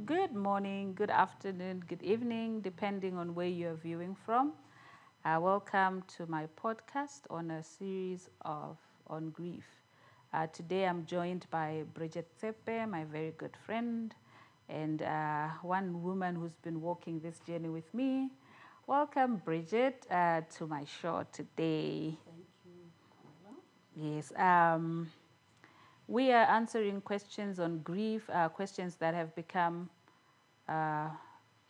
Good morning, good afternoon, good evening, depending on where you're viewing from. Welcome to my podcast on a series of on grief. Today I'm joined by Bridget Tsepe, my very good friend, and one woman who's been walking this journey with me. Welcome, Bridget, to my show today. Thank you, Carla. Yes. We are answering questions on grief, questions that have become uh,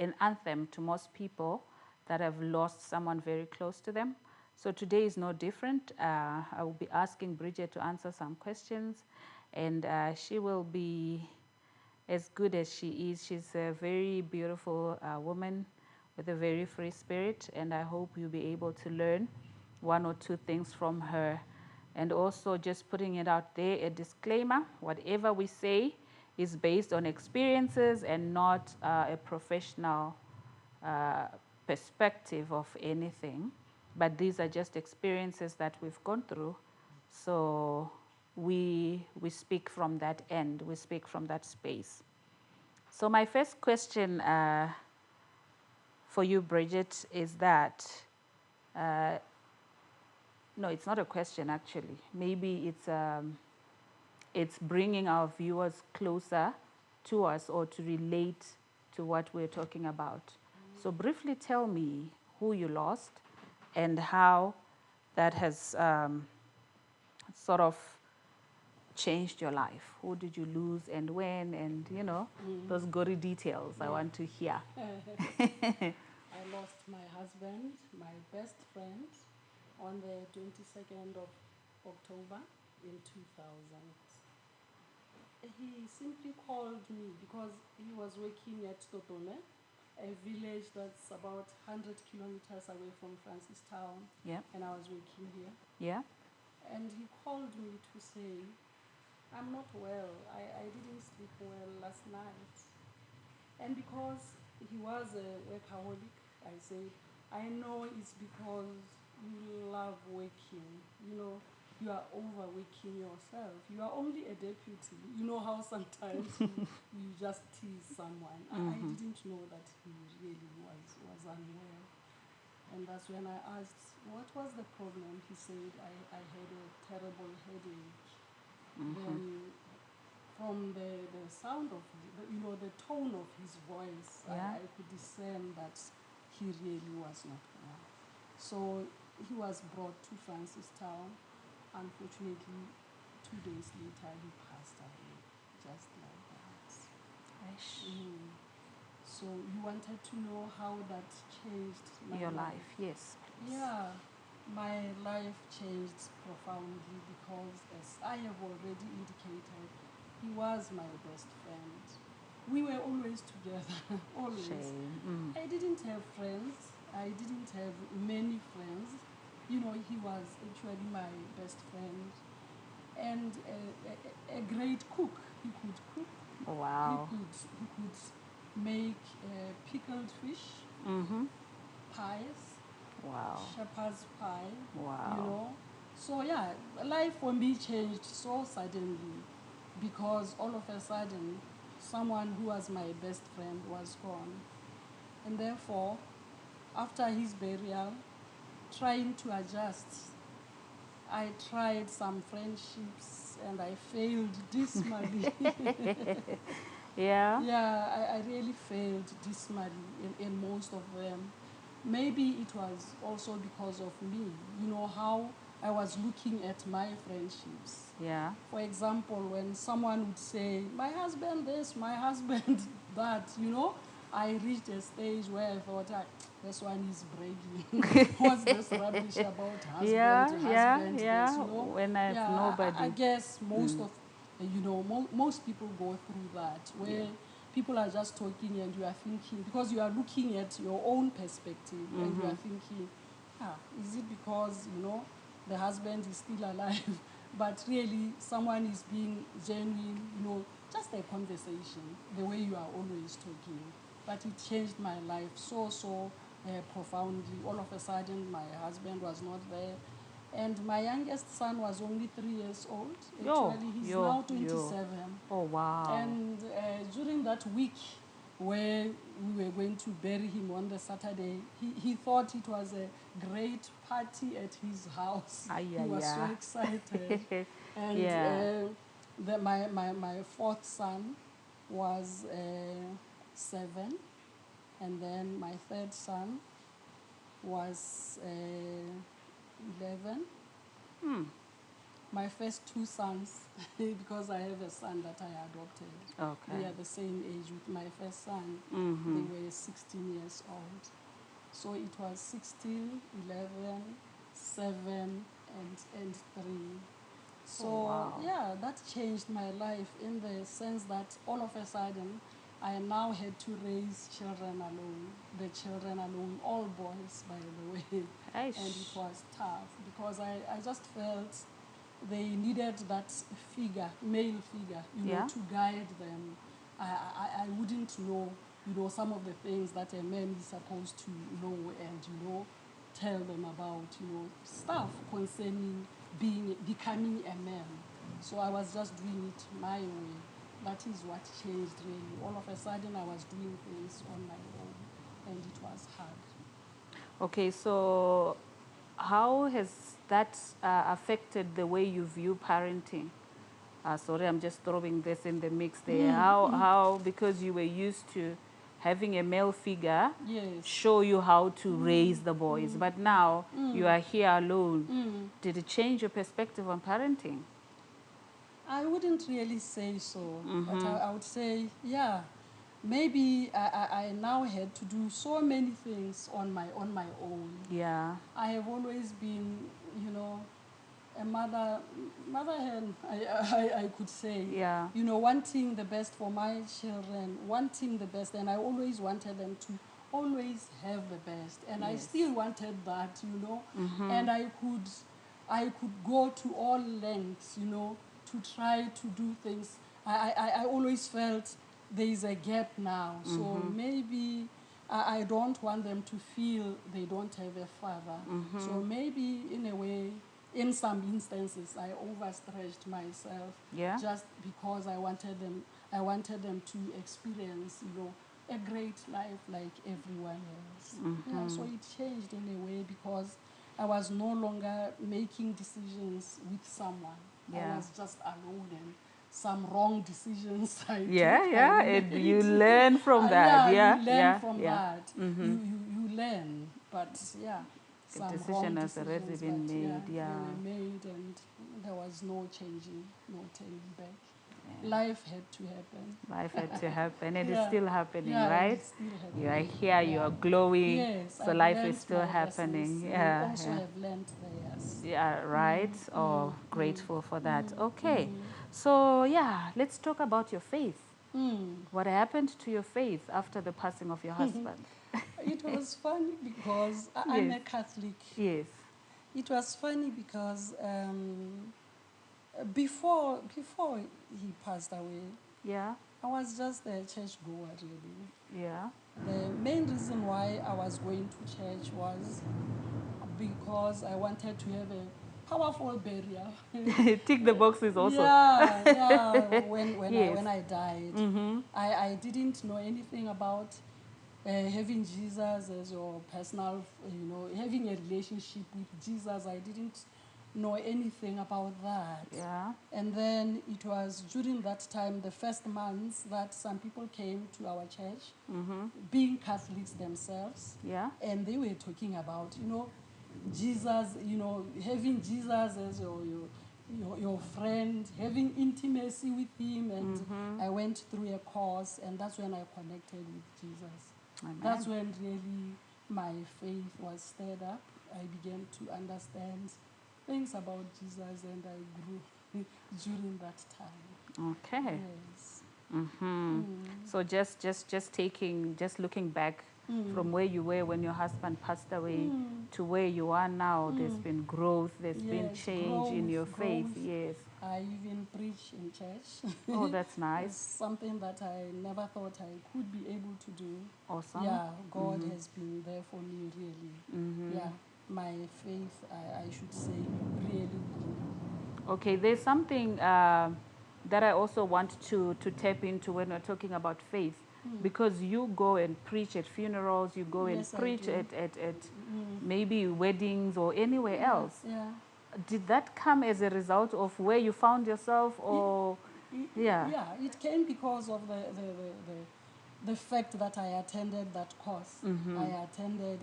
an anthem to most people that have lost someone very close to them. So today is no different. I will be asking Bridget to answer some questions, and she will be as good as she is. She's a very beautiful woman with a very free spirit, and I hope you'll be able to learn one or two things from her. And also, just putting it out there, a disclaimer: whatever we say is based on experiences and not a professional uh, perspective of anything. But these are just experiences that we've gone through. So we speak from that end, we speak from that space. So my first question for you, Bridget, is that uh, no, it's not a question actually. Maybe it's bringing our viewers closer to us or to relate to what we're talking about. So briefly tell me who you lost and how that has sort of changed your life. Who did you lose and when, and those gory details I want to hear. I lost my husband, my best friend, on the 22nd of October in 2000. He simply called me because he was working at Totone, a village that's about 100 kilometers away from Francistown, Yeah, and I was working here. yeah, And he called me to say, I'm not well. I didn't sleep well last night. And because he was a workaholic, I said, I know it's because you love working. You are overworking yourself. You are only a deputy. You know how sometimes you just tease someone. I didn't know that he really was unwell. And that's when I asked, what was the problem? He said, I had a terrible headache. Then from the sound of the tone of his voice, yeah. I could discern that he really was not well. So he was brought to Francistown. Unfortunately, 2 days later, he passed away, just like that. So you wanted to know how that changed my Your life? life, yes, please. Yeah, my life changed profoundly because, as I have already indicated, he was my best friend. We were always together, always. Shame. I didn't have friends. I didn't have many friends. He was actually my best friend and a great cook. He could cook. Wow. He could make pickled fish, pies, Wow. shepherd's pie, Wow. So yeah, life for me changed so suddenly because all of a sudden someone who was my best friend was gone. And therefore, after his burial, trying to adjust, I tried some friendships and I failed dismally. Yeah. Yeah, I really failed dismally in most of them. Maybe it was also because of me, how I was looking at my friendships. Yeah. For example, when someone would say, my husband this, my husband that, I reached a stage where I thought, this one is bragging. What's this rubbish about husband, Yeah, yeah, husband, yeah. this, When I have Yeah, nobody. I guess most of, most people go through that, where people are just talking and you are thinking, because you are looking at your own perspective and you are thinking, is it because, the husband is still alive? But really, someone is being genuine, just a conversation, the way you are always talking. But it changed my life so profoundly. All of a sudden, my husband was not there. And my youngest son was only 3 years old. Actually, he's now 27. Oh, wow. And during that week, where we were going to bury him on the Saturday. He thought it was a great party at his house. Ay, He ay, was so ay. excited. And Yeah. my fourth son was 7, and then my third son was 11. Hmm. My first 2 sons, because I have a son that I adopted, Okay. they are the same age with my first son. Mm-hmm. They were 16 years old. So it was 16, 11, 7, and 3. So, wow. yeah, that changed my life in the sense that all of a sudden I now had to raise children alone. The children alone, all boys, by the way. And it Aish. was tough because I just felt they needed that figure, male figure, Yeah. to guide them. I wouldn't know, some of the things that a man is supposed to know and, tell them about, stuff concerning becoming a man. So I was just doing it my way. That is what changed really. All of a sudden I was doing things on my own and it was hard. Okay, so how has that affected the way you view parenting? Sorry, I'm just throwing this in the mix there. How, because you were used to having a male figure Yes. show you how to raise the boys, but now you are here alone. Did it change your perspective on parenting? I wouldn't really say so, but I would say, yeah, maybe I now had to do so many things on my own. Yeah. I have always been, a mother hen, I could say. Yeah. Wanting the best for my children, wanting the best, and I always wanted them to always have the best, and I Yes. still wanted that, and I could go to all lengths, to try to do things. I always felt there is a gap now, so maybe I don't want them to feel they don't have a father. So maybe in a way, in some instances, I overstretched myself. Yeah. Just because I wanted them to experience, a great life like everyone else. Yeah, so it changed in a way because I was no longer making decisions with someone. Yeah. I was just alone, and some wrong decisions I Yeah, took. yeah, I and made. you learn from that. Yeah, you learn yeah, from yeah. that. You learn, but yeah, The some decision wrong has already decisions, been but made, they yeah. were made, and there was no changing, no turning back. Life had to happen. Life had to happen, and it's Yeah. still happening, Yeah, and right? it's still happening. You are here, you are glowing, Yes, so I've life is learned still my happening. lessons. You Yeah, also yeah. have learned theirs. Yeah, right. Oh, grateful for that. Okay, so yeah, let's talk about your faith. What happened to your faith after the passing of your husband? It was funny because I'm Yes. a Catholic. Yes. It was funny because before he passed away, Yeah. I was just a church goer really. Yeah. The main reason why I was going to church was because I wanted to have a powerful burial. Tick the boxes also. Yeah. Yes. When I died, I didn't know anything about having Jesus as your personal, having a relationship with Jesus. I didn't know anything about that. Yeah. And then it was during that time, the first months, that some people came to our church, being Catholics themselves. Yeah. And they were talking about, Jesus, having Jesus as your friend, having intimacy with him. And I went through a course, and that's when I connected with Jesus. Amen. That's when really my faith was stirred up. I began to understand things about Jesus, and I grew during that time. Okay. Yes. So just looking back from where you were when your husband passed away to where you are now, there's been growth, there's been Yes, change in your faith. growth. Yes. I even preach in church. Oh, that's nice. It's something that I never thought I could be able to do. Awesome. Yeah, God has been there for me, really. Yeah, my faith, I should say, really grew. Okay, there's something that I also want to tap into when we're talking about faith. because you go and preach at funerals, you go and Yes, I preach do. at maybe weddings or anywhere else. Yeah. Did that come as a result of where you found yourself, or yeah? Yeah, it came because of the fact that I attended that course. I attended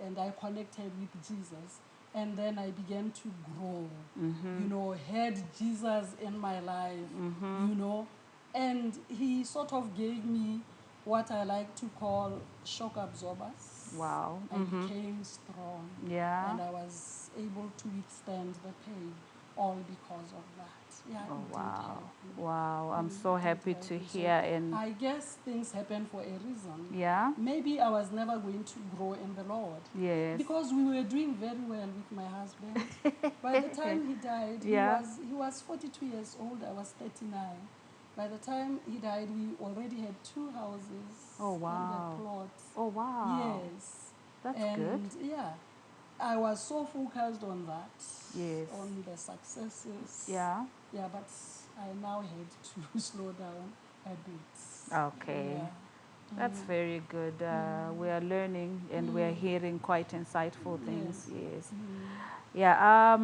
and I connected with Jesus. And then I began to grow, you know, had Jesus in my life, you know. And he sort of gave me what I like to call shock absorbers. Wow. I became strong. Yeah. And I was able to withstand the pain, all because of that. Yeah, Oh, it did wow. help me. Wow. I'm so It did happy help to me. So hear. And I guess things happen for a reason. yeah. Maybe I was never going to grow in the Lord. Yes. Because we were doing very well with my husband. By the time he died, Yeah. he was 42 years old, I was 39. By the time he died, we already had 2 houses Oh, and wow. a plot. Oh, wow. Yes. That's and good. yeah, I was so focused on that, Yes. on the successes. Yeah. Yeah, but I now had to slow down a bit. Okay. Yeah. That's very good. We are learning and we are hearing quite insightful things. Yes. Yeah.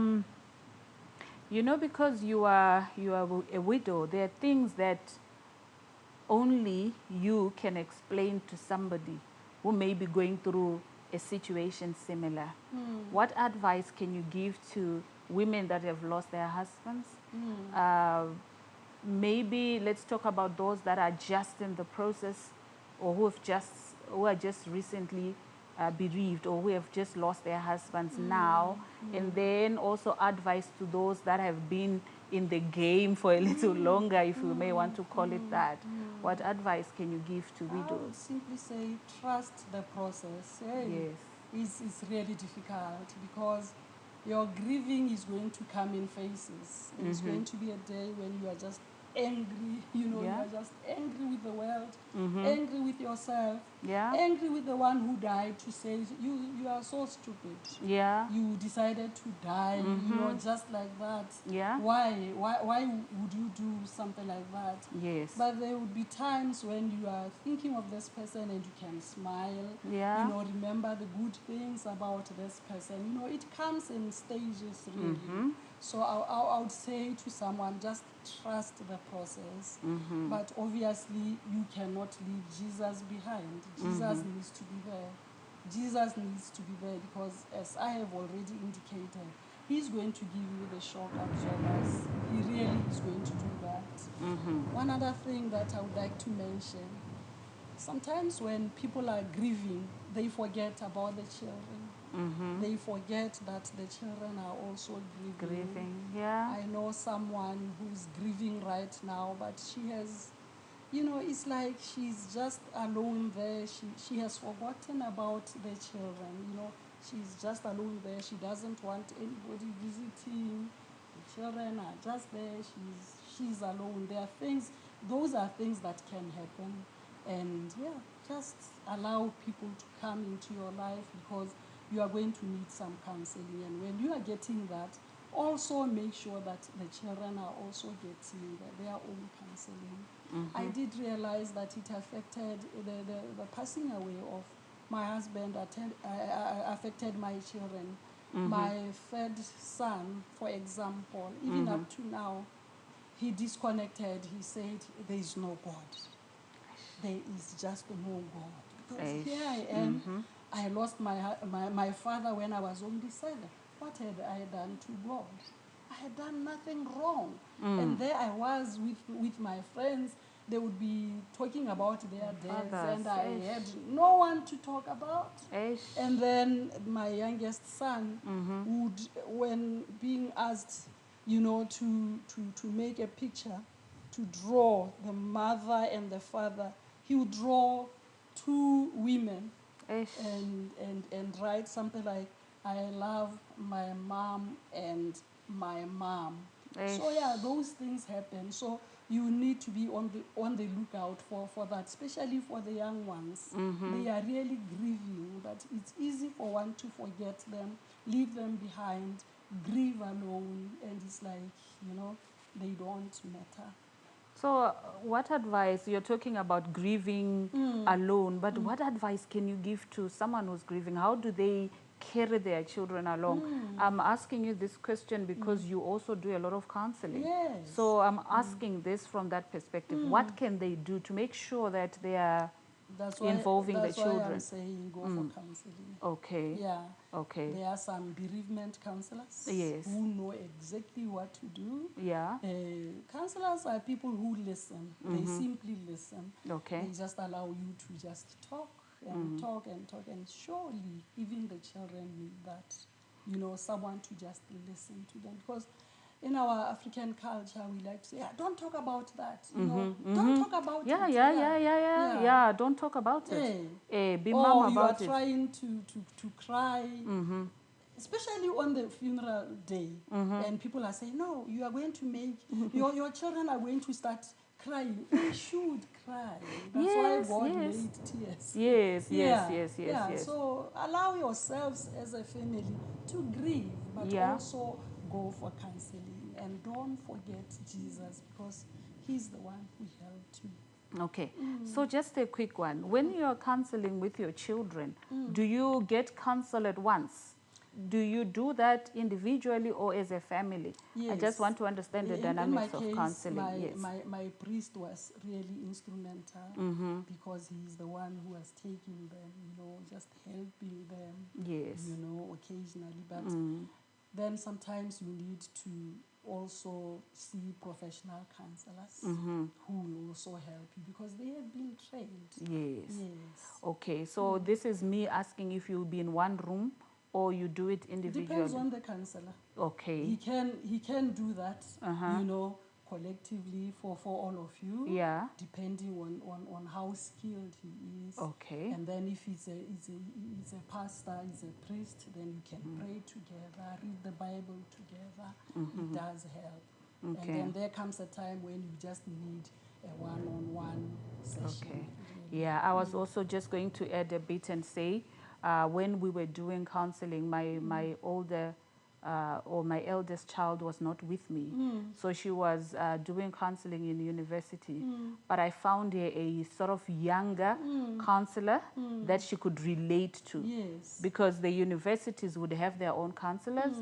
You know, because you are a widow, there are things that only you can explain to somebody who may be going through a situation similar. What advice can you give to women that have lost their husbands? Maybe let's talk about those that are just in the process, or who are just recently bereaved, or who have just lost their husbands now, and then also advice to those that have been in the game for a little longer, if you may want to call it that. What advice can you give to I would widows? simply say trust the process. Yes. It's really difficult because your grieving is going to come in phases. There's going to be a day when you are just angry, you know, you Yeah. are just angry with the world, angry with yourself, Yeah. angry with the one who died to say, you are so stupid. Yeah. You decided to die, you know, just like that. Yeah. Why would you do something like that? Yes. But there would be times when you are thinking of this person and you can smile. Yeah. You know, remember the good things about this person. You know, it comes in stages, really. So I would say to someone, just trust the process. But obviously, you cannot leave Jesus behind. Jesus needs to be there. Jesus needs to be there because, as I have already indicated, He's going to give you the shock absorbers. He really is going to do that. One other thing that I would like to mention, sometimes when people are grieving, they forget about the children. They forget that the children are also Grieving. Yeah. I know someone who's grieving right now, but she has, you know, it's like she's just alone there. She has forgotten about the children, you know. She's just alone there. She doesn't want anybody visiting. The children are just there. She's alone. There are things, those are things that can happen. And yeah, just allow people to come into your life because you are going to need some counseling. And when you are getting that, also make sure that the children are also getting their own counseling. I did realize that it affected the passing away of my husband affected my children. My third son, for example, even up to now, he disconnected. He said, there is no God. There is just no God. Because here I am, I lost my father when I was only 7. What had I done to God? I had done nothing wrong. And there I was with my friends. They would be talking about their deaths, and I had no one to talk about. And then my youngest son would, when being asked, you know, to make a picture, to draw the mother and the father, he would draw 2 women and write something like, I love my mom and my mom. So yeah, those things happen. So you need to be on the lookout for that, especially for the young ones. They are really grieving, but it's easy for one to forget them, leave them behind, grieve alone, and it's like, you know, they don't matter. So, what advice, you're talking about grieving alone, but what advice can you give to someone who's grieving? How do they carry their children along? I'm asking you this question because you also do a lot of counseling. Yes. So, I'm asking this from that perspective. What can they do to make sure that they are That's why, involving the that's why children? I'm saying go for counseling. Okay. Yeah. Okay. There are some bereavement counselors Yes. who know exactly what to do. Yeah. Counselors are people who listen. They simply listen. Okay. They just allow you to just talk and talk and talk. And surely, even the children need that, someone to just listen to them. Because in our African culture, we like to say, don't talk about that. Don't talk about Yeah, it. yeah. Don't talk about it. Be Or mum you are about it. trying to cry, especially on the funeral day, and people are saying, no, you are going to make, your children are going to start crying. They should cry. That's Yes, why God yes. made tears. Yes. So allow yourselves as a family to grieve, but Yeah. also go for counseling. And don't forget Jesus, because he's the one who helped me. Okay. So just a quick one. When you're counseling with your children, do you get counsel at once? Do you do that individually or as a family? I just want to understand the dynamics in my of case, counseling. Yes. my priest was really instrumental, because he's the one who was taking them, just helping them, Yes. occasionally. But then sometimes you need to also see professional counselors who will also help you, because they have been trained. Yes. Yes. Okay. So this is me asking if you'll be in one room or you do it individually. Depends on the counselor. Okay. He can do that, collectively for all of you. Yeah. Depending on how skilled he is. Okay. And then if he's a pastor, he's a priest, then you can pray together, read the Bible together. It does help. Okay. And then there comes a time when you just need a one-on-one session. Okay. Really. Yeah, I was also just going to add a bit and say, when we were doing counseling, my older or my eldest child was not with me. So she was doing counseling in university. But I found her a sort of younger counselor that she could relate to. Yes. Because the universities would have their own counselors.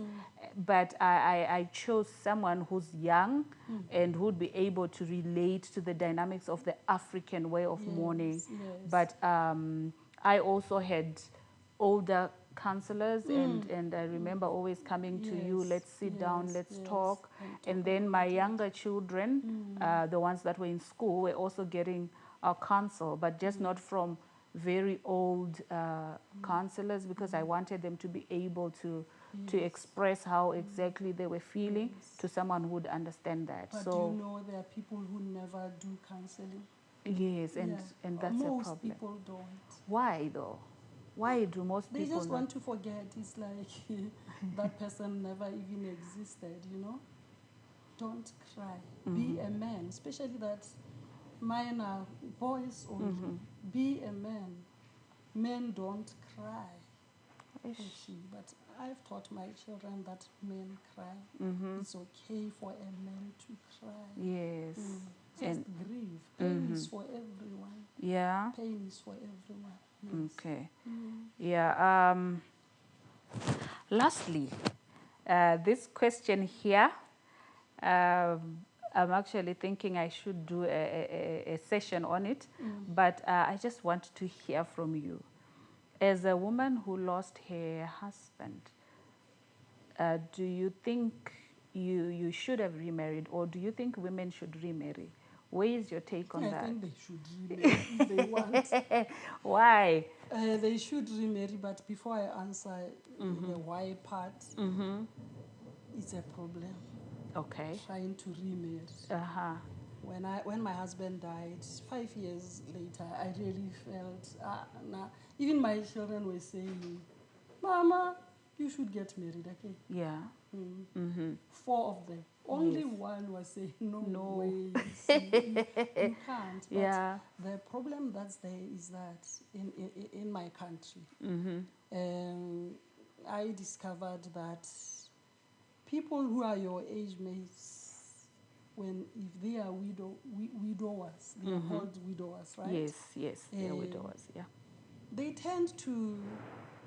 But I chose someone who's young and who'd be able to relate to the dynamics of the African way of mourning. Yes. But I also had older counselors, and I remember always coming to you, let's sit down, let's talk. And then my younger children, the ones that were in school, were also getting our counsel, but just not from very old counselors, because I wanted them to be able to express how exactly they were feeling to someone who would understand that. But so do you know there are people who never do counseling? yes, and that's a Most problem. people don't. Why though? Why do most They people just not? want to forget. It's like that person never even existed, Don't cry. Be a man, especially that mine are boys only. Be a man. Men don't cry. But I've taught my children that men cry. It's okay for a man to cry. Yes. Just And grieve. Pain is for everyone. yeah. Pain is for everyone. Yes. Okay. Yeah. Lastly, this question here, I'm actually thinking I should do a session on it, but I just want to hear from you. As a woman who lost her husband, do you think you should have remarried, or do you think women should remarry? Where is your take on I that? think they should remarry if they want. Why? They should remarry, but before I answer the why part, it's a problem. Okay. Trying to remarry. Uh-huh. When my husband died, 5 years later, I really felt, even my children were saying, Mama, you should get married, okay? Yeah. 4 of them. Only Yes. one was saying, no No. way, you can't. But Yeah. the problem that's there is that in my country, I discovered that people who are your age mates when if they are widowers, they are called widowers, right? Yes, yes, they are Eh, widowers, yeah. They tend to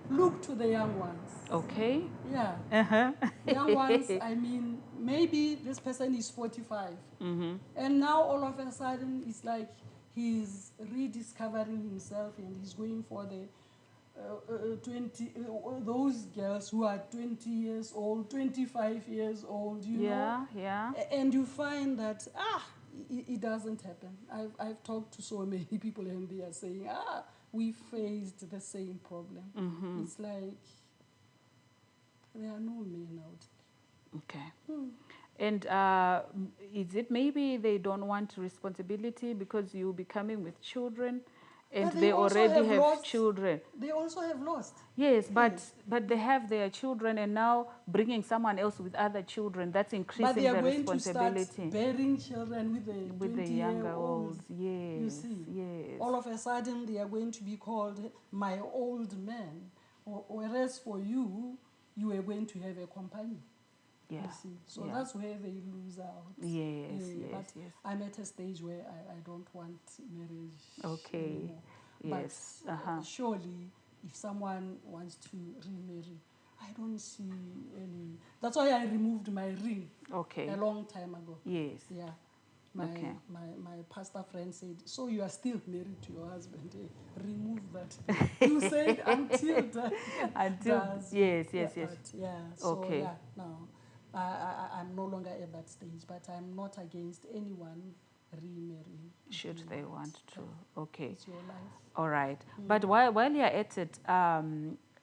look to the young ones. Okay. Yeah. Uh-huh. Young ones, I mean, maybe this person is 45. And now all of a sudden, it's like he's rediscovering himself and he's going for the 20, those girls who are 20 years old, 25 years old, you know. Yeah, yeah. And you find that, it doesn't happen. I've talked to so many people and they are saying, we faced the same problem. It's like there are no men out Okay. there. And is it maybe they don't want responsibility because you'll be coming with children and But they also already have lost, children? They also have lost. Yes, but they have their children and now bringing someone else with other children, that's But increasing they are the going to start responsibility bearing children with the with the 20-year-olds. younger olds. Yes, You see, yes. all of a sudden they are going to be called my old man. Whereas for you, you are going to have a companion. Yeah. You see, so yeah. that's where they lose out. Yes, yes, But yes. I'm at a stage where I don't want marriage Okay. anymore. Yes. But surely, if someone wants to remarry, I don't see any. That's why I removed my ring Okay. a long time ago. Yes. Yeah. Okay. My pastor friend said, so you are still married to your husband. Remove that. You said until that. Yes, yes, yes. But yeah, so Okay. yeah, no. I'm no longer at that stage, but I'm not against anyone remarrying. Should they want to. Okay. It's your life. All right. But while you're at it,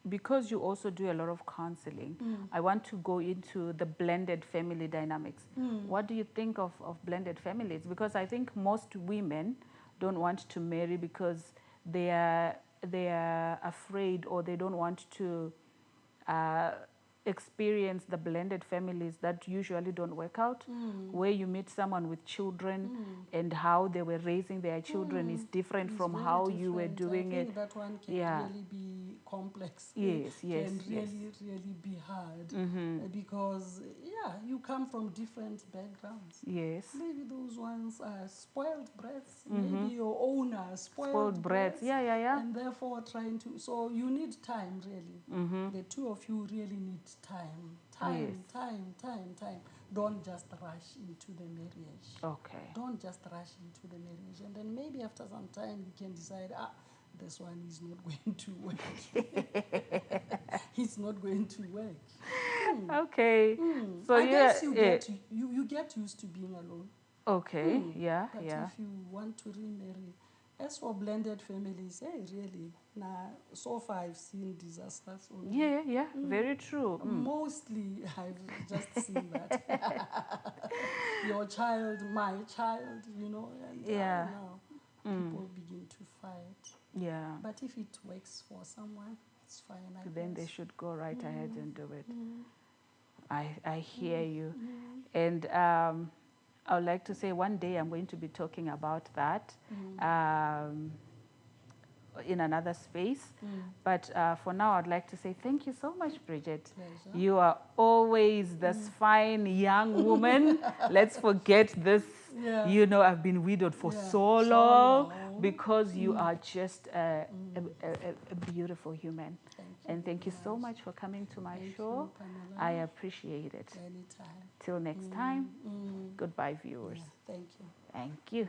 because you also do a lot of counseling, I want to go into the blended family dynamics. What do you think of blended families? Because I think most women don't want to marry because they are afraid or they don't want to experience the blended families that usually don't work out, where you meet someone with children and how they were raising their children is different It's from very how you were different. doing I it. think that one can Yeah. really be complex. Yes, yes, Can yes. really be hard. Because, yeah, you come from different backgrounds. Yes. Maybe those ones are spoiled brats. Maybe your own are spoiled brats. brats. Yeah, yeah, yeah. And therefore trying to... So you need time, really. The two of you really need time. Time. Don't just rush into the marriage. Okay. Don't just rush into the marriage. And then maybe after some time you can decide, this one is not going to work. It's not going to work. Okay. So I guess you get used to being alone. Okay. Yeah, But yeah. if you want to remarry, as for blended families, really, so far I've seen disasters. Yeah, yeah. Very true. Mostly I've just seen that. Your child, my child, and Yeah. now people begin to fight. Yeah. But if it works for someone, it's fine. Then they should go right ahead and do it. I hear you. And I would like to say one day I'm going to be talking about that in another space. But for now, I'd like to say thank you so much, Bridget. Pleasure. You are always this fine young woman. Let's forget this. Yeah. You know, I've been widowed for so long because you are just a beautiful human. Thank you so much for coming to my show. I appreciate it. Anytime. Till next time, goodbye, viewers. Thank you. Thank you.